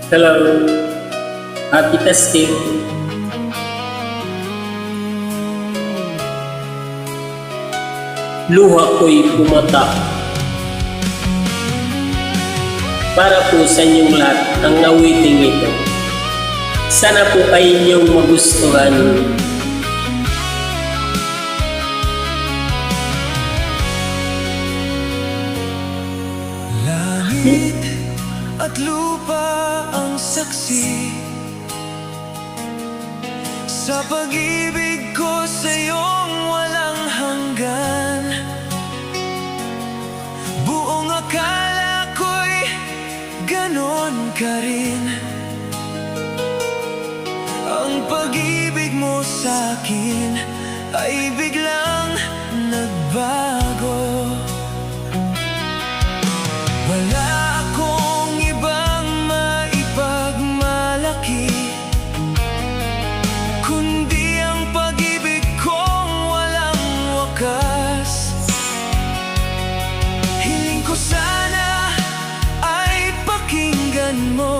Hello, happy testing. Luha ko'y pumatak. Para po sa inyong lahat ang awiting ito. Sana po ay inyong magustuhan. Langit at lupa ang saksi sa pag-ibig ko sa'yong walang hanggan. Buong akala ko'y ganon ka rin. Ang pag-ibig mo sa'kin ay biglang nagbago. Wala akong ibang maipagmalaki kundi ang pag-ibig kong walang wakas. Hiling ko sana ay pakinggan mo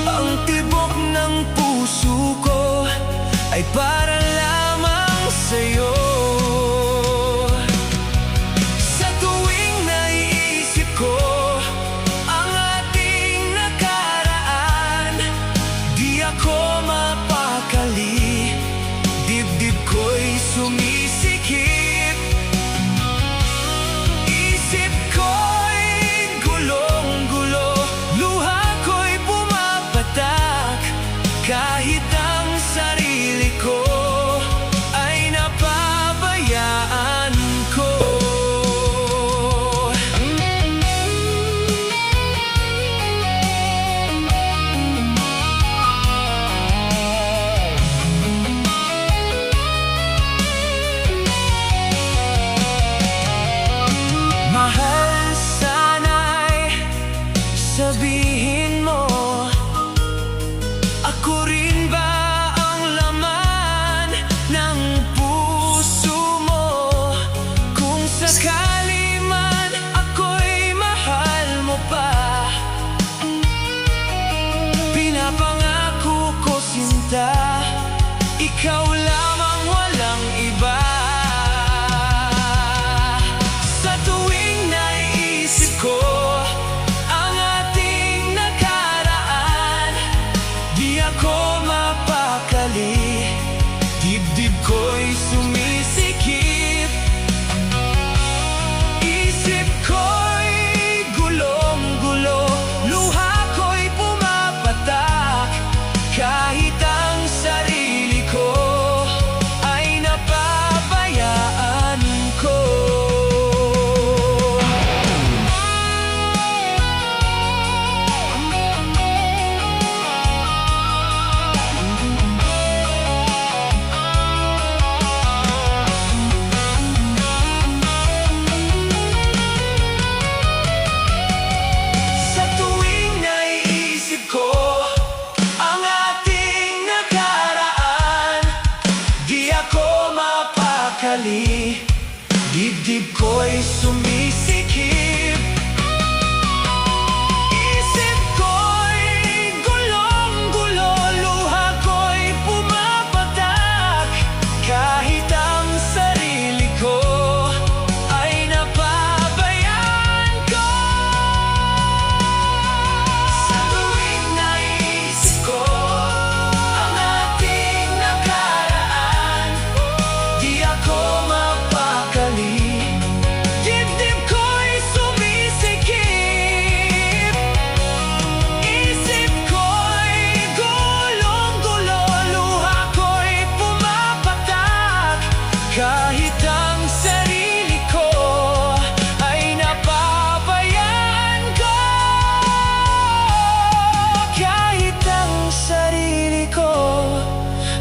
ang tibok ng puso ko ay para lamang sa'yo. Dibdib ko'y sumisikip, isip ko'y gulong-gulo, luha ko'y pumapatak, kahit ang sarili ko ay napabayaan ko. Mahal, sana'y sabihin mo, ako rin ba ang laman ng puso mo? Kung sakali man ako'y mahal mo pa, pinapangako ko sinta, ikaw lamang walang iba. Dibdib ko'y sumisikip, isip ko'y gulong-gulo, luha ko'y pumapatak, kahit ang sarili ko ay napabayaan ko. Dibdib ko'y sumisikip, isip ko'y gulong-gulo, luha ko'y pumapatak, kahit ang sarili ko ay napabayaan ko. Sa tuwing naisip ko ang ating nakaraan, di ako dibdib ko'y sumisikip, isip ko'y gulong-gulo, luha ko'y pumapatak, kahit ang sarili ko ay napabayaan ko. Kahit ang sarili ko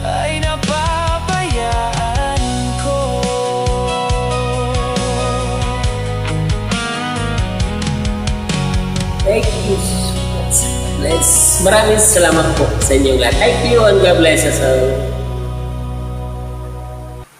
ay napabayaan ko. Thank you. God bless. Maraming salamat po sa inyong lahat. Thank you and God bless us all.